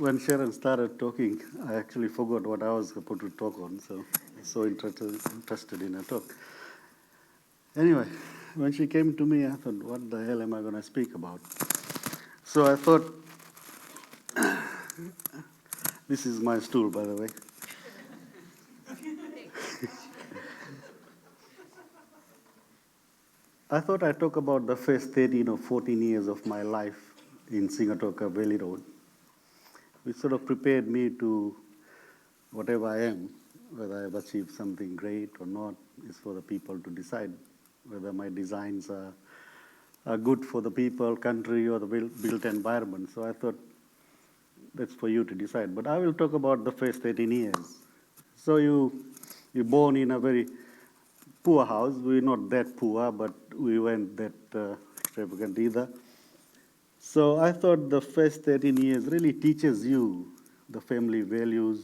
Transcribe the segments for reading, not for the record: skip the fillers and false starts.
when Sharon started talking, I actually forgot what I was supposed to talk on, so interested in her talk. Anyway, when she came to me, I thought, what the hell am I going to speak about? So I thought, this is my stool, by the way. I thought I'd talk about the first 13 or 14 years of my life in Sigatoka Valley Road, which sort of prepared me to whatever I am. Whether I've achieved something great or not is for the people to decide. Whether my designs are good for the people, country, or the built environment. So I thought that's for you to decide. But I will talk about the first 13 years. So you're born in a very poor house. We're not that poor, but we weren't that extravagant either. So I thought the first 13 years really teaches you the family values,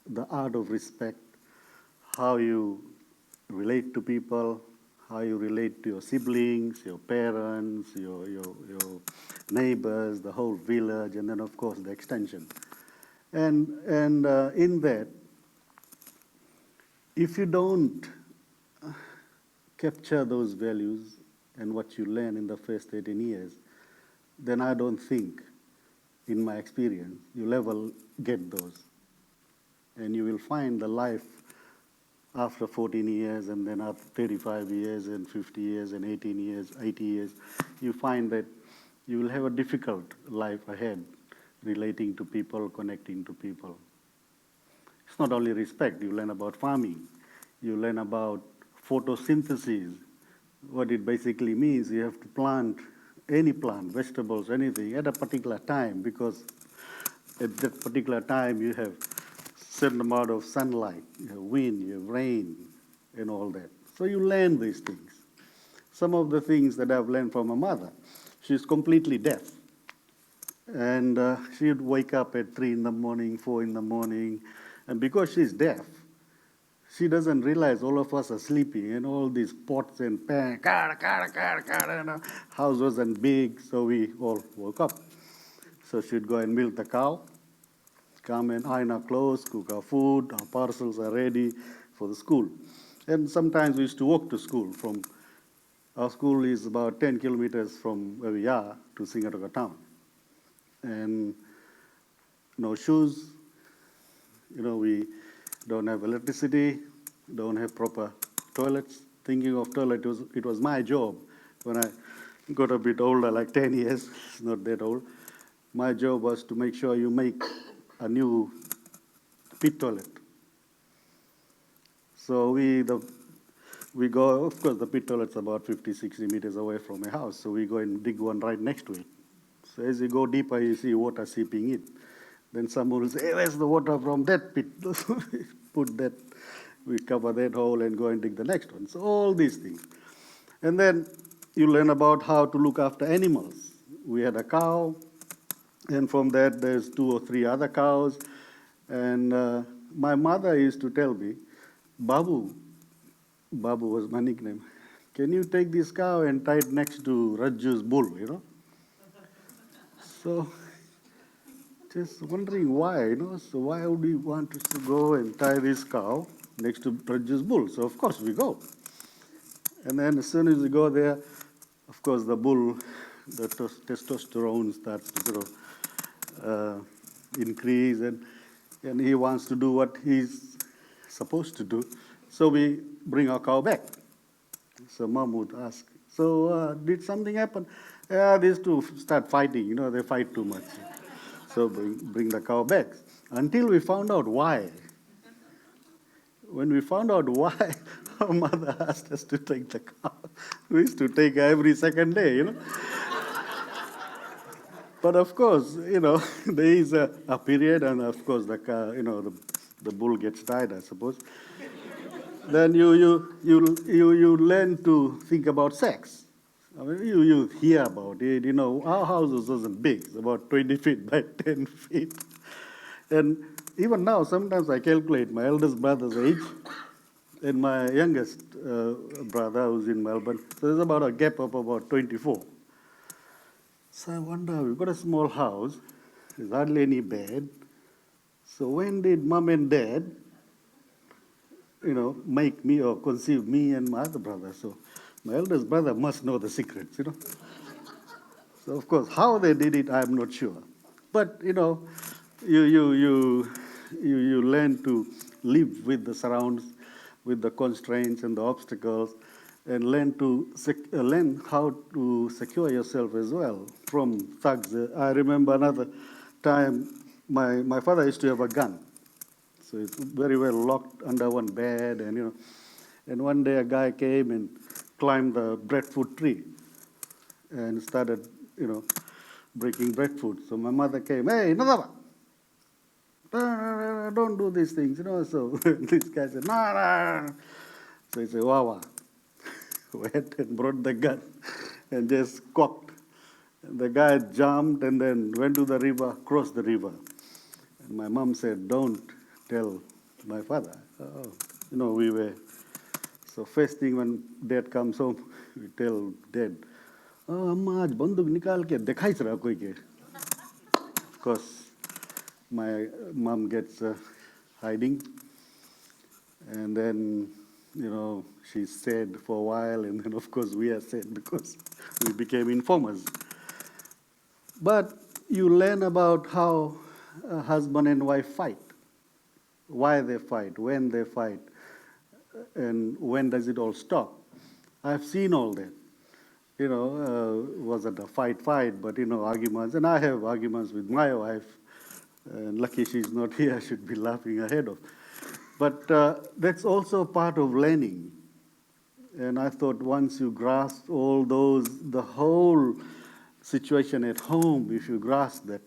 the art of respect, how you relate to people, how you relate to your siblings, your parents, your neighbors, the whole village, and then of course the extension. And in that, if you don't capture those values and what you learn in the first 18 years, then I don't think, in my experience, you'll ever get those. And you will find the life after 14 years and then after 35 years and 50 years and 18 years, 80 years, you find that you will have a difficult life ahead relating to people, connecting to people. It's not only respect. You learn about farming. You learn about photosynthesis. What it basically means, you have to plant any plant, vegetables, anything, at a particular time, because at that particular time you have certain amount of sunlight, you have wind, you have rain, and all that. So you learn these things. Some of the things that I've learned from my mother, she's completely deaf. And she'd wake up at 3 in the morning, 4 in the morning, and because she's deaf, she doesn't realize all of us are sleeping, and all these pots and pans, and house wasn't big, so we all woke up. So she'd go and milk the cow, come and iron our clothes, cook our food, our parcels are ready for the school. And sometimes we used to walk to school. Our school is about 10 kilometers from where we are to Sigatoka town. And no shoes, we don't have electricity, don't have proper toilets. Thinking of toilet, it was my job when I got a bit older, like 10 years, not that old. My job was to make sure you make a new pit toilet. So we go, of course, the pit toilet's about 50, 60 meters away from my house, so we go and dig one right next to it. So as you go deeper, you see water seeping in. Then someone will say, hey, where's the water from that pit? Put that, we cover that hole and go and dig the next one. So all these things. And then you learn about how to look after animals. We had a cow, and from that there's 2 or 3 other cows. And my mother used to tell me, Babu was my nickname, can you take this cow and tie it next to Raju's bull, So just wondering why, So why would we want to go and tie this cow next to Raju's bull? So of course we go. And then as soon as we go there, of course the bull, the testosterone starts to sort of increase, and he wants to do what he's supposed to do. So we bring our cow back. So Mom would ask, so did something happen? Yeah, these two start fighting, they fight too much. So bring the cow back. Until we found out why. When we found out why, our mother asked us to take the cow. We used to take her every second day, But of course, there is a period, and of course the cow, the bull gets tired, I suppose. Then you learn to think about sex. I mean, you hear about it. Our house wasn't big. It's about 20 feet by 10 feet. And even now, sometimes I calculate my eldest brother's age and my youngest brother who's in Melbourne. So there's about a gap of about 24. So I wonder, we've got a small house, There's hardly any bed. So when did mom and dad, make me or conceive me and my other brother? So my eldest brother must know the secrets. So of course, how they did it, I'm not sure. But you you you you learn to live with the surrounds, with the constraints and the obstacles, and learn how to secure yourself as well from thugs. I remember another time, my father used to have a gun, so it's very well locked under one bed, and one day a guy came and climbed the breadfruit tree and started, breaking breadfruit. So my mother came, hey, Nadava, don't do these things. So this guy said, no, no. So he said, Wawa, went and brought the gun and just cocked. And the guy jumped and then went to the river, crossed the river. And my mom said, don't tell my father. We were. So first thing when dad comes home, we tell dad, अम्मा आज बंदूक निकाल के दिखाई रहा कोई के. Of course, my mom gets hiding, and then she's sad for a while, and then of course we are sad because we became informers. But you learn about how a husband and wife fight, why they fight, when they fight, and when does it all stop. I've seen all that. Wasn't a fight, but arguments, and I have arguments with my wife. And lucky she's not here, I should be laughing ahead of. But that's also part of learning. And I thought once you grasp all those, the whole situation at home, if you grasp that,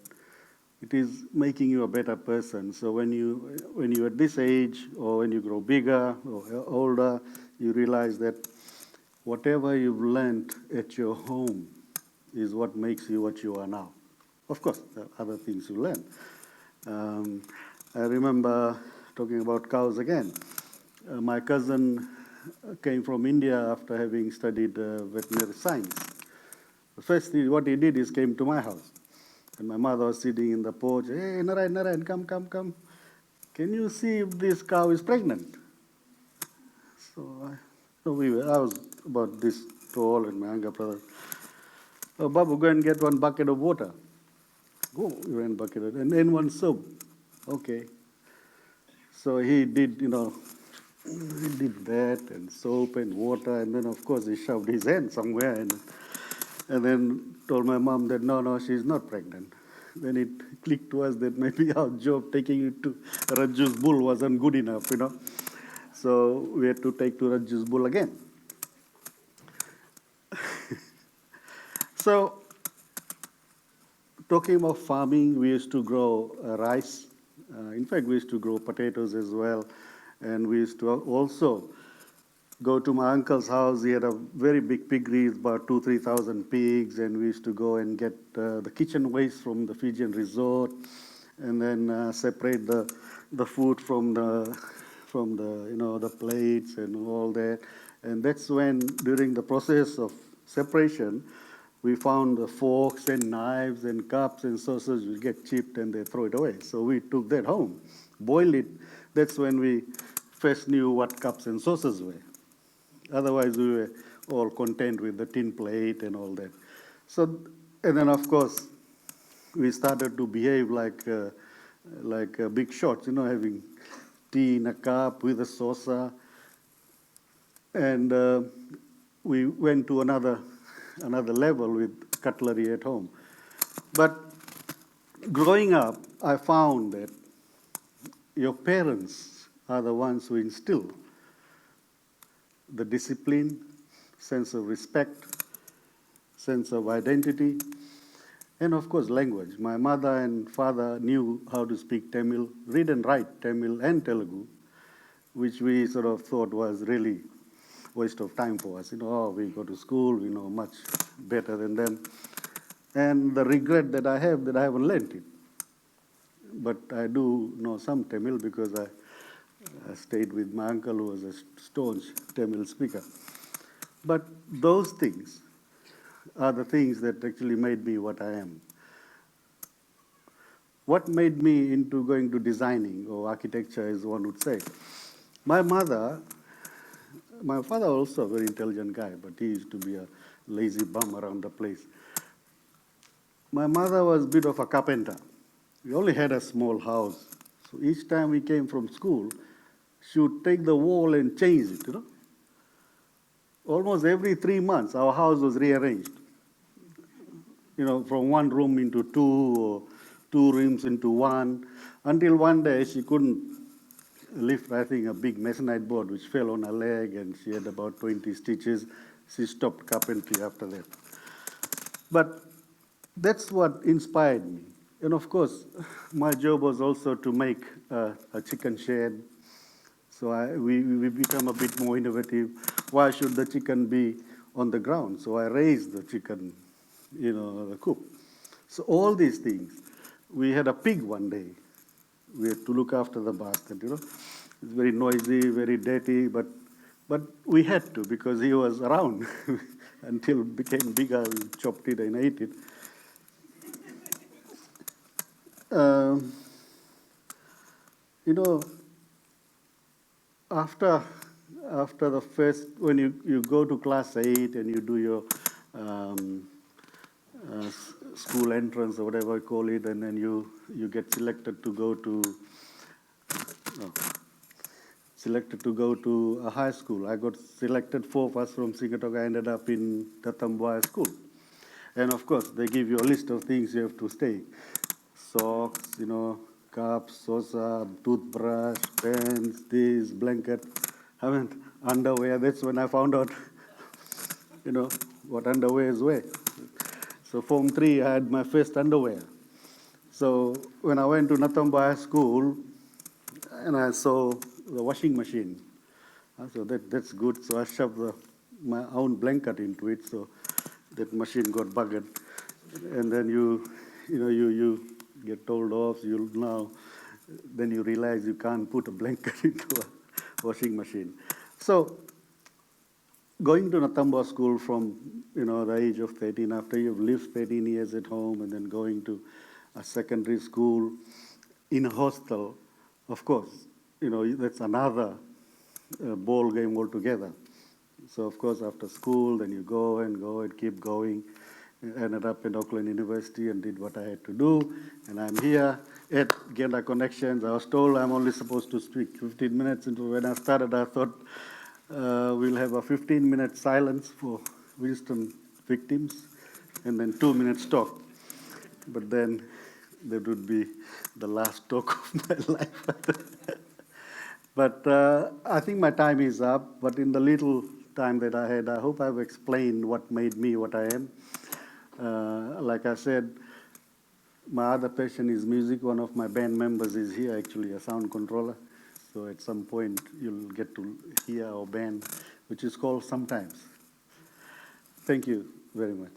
it is making you a better person. So when you're at this age, or when you grow bigger or older, you realize that whatever you've learned at your home is what makes you what you are now. Of course, there are other things you learn. I remember talking about cows again. My cousin came from India after having studied veterinary science. The first thing, what he did is came to my house. And my mother was sitting in the porch. Hey, Narayan, come. Can you see if this cow is pregnant? So I was about this tall, and my younger brother, oh, Babu, go and get one bucket of water. Go, he went bucket, and then one soap. Okay. So he did, he did that, and soap and water, and then of course he shoved his hand somewhere, and then told my mom that no, she's not pregnant. Then it clicked to us that maybe our job taking it to Raju's bull wasn't good enough, So we had to take to Raju's bull again. So, talking about farming, we used to grow rice. In fact, we used to grow potatoes as well. And we used to also go to my uncle's house. He had a very big piggery, about 3,000 pigs. And we used to go and get the kitchen waste from the Fijian resort, and then separate the food from the the plates and all that. And that's when, during the process of separation, we found the forks and knives and cups and saucers would get chipped and they throw it away. So we took that home, boiled it. That's when we first knew what cups and saucers were. Otherwise, we were all content with the tin plate and all that. So, and then of course, we started to behave like big shots, having tea in a cup with a saucer. And we went to another level with cutlery at home. But growing up, I found that your parents are the ones who instill the discipline, sense of respect, sense of identity, and of course language. My mother and father knew how to speak Tamil, read and write Tamil and Telugu, which we sort of thought was really waste of time for us. We go to school, we know much better than them. And the regret that I have that I haven't learned it. But I do know some Tamil because I stayed with my uncle who was a staunch Tamil speaker. But those things are the things that actually made me what I am. what made me into going to designing or architecture, as one would say. My father also a very intelligent guy, but he used to be a lazy bum around the place. My mother was a bit of a carpenter. We only had a small house. So each time we came from school, she would take the wall and change it, Almost every 3 months, our house was rearranged. From one room into two, or two rooms into one, until one day she couldn't lift, I think, a big masonite board which fell on her leg, and she had about 20 stitches. She stopped carpentry after that. But that's what inspired me. And of course, my job was also to make a chicken shed. So we become a bit more innovative. Why should the chicken be on the ground? So I raised the chicken, the coop. So all these things. We had a pig one day. We had to look after the basket, It's very noisy, very dirty, but we had to because he was around until it became bigger. We chopped it and ate it. After the first, when you go to class 8 and you do your school entrance or whatever you call it, and then you get selected to go to a high school. I got selected, 4 of us from Sigatoka ended up in Tatambo High School. And of course, they give you a list of things you have to stay. Socks, cups, saucer, toothbrush, pens, this, blanket, underwear. That's when I found out, what underwears were. So Form 3, I had my first underwear. So when I went to Natambo High School, and I saw the washing machine, so that's good. So I shoved my own blanket into it, so that machine got bugged. And then you get told off, then you realize you can't put a blanket into a washing machine. So going to Natambo school from, the age of 13, after you've lived 13 years at home, and then going to a secondary school in a hostel, of course, that's another ball game altogether. So of course, after school, then you go and keep going. Ended up in Auckland University and did what I had to do. And I'm here at Genda Connections. I was told I'm only supposed to speak 15 minutes. And when I started, I thought we'll have a 15-minute silence for Winston victims and then 2 minutes talk. But then that would be the last talk of my life. But I think my time is up. But in the little time that I had, I hope I've explained what made me what I am. Like I said, my other passion is music. One of my band members is here, actually, a sound controller. So at some point, you'll get to hear our band, which is called Sometimes. Thank you very much.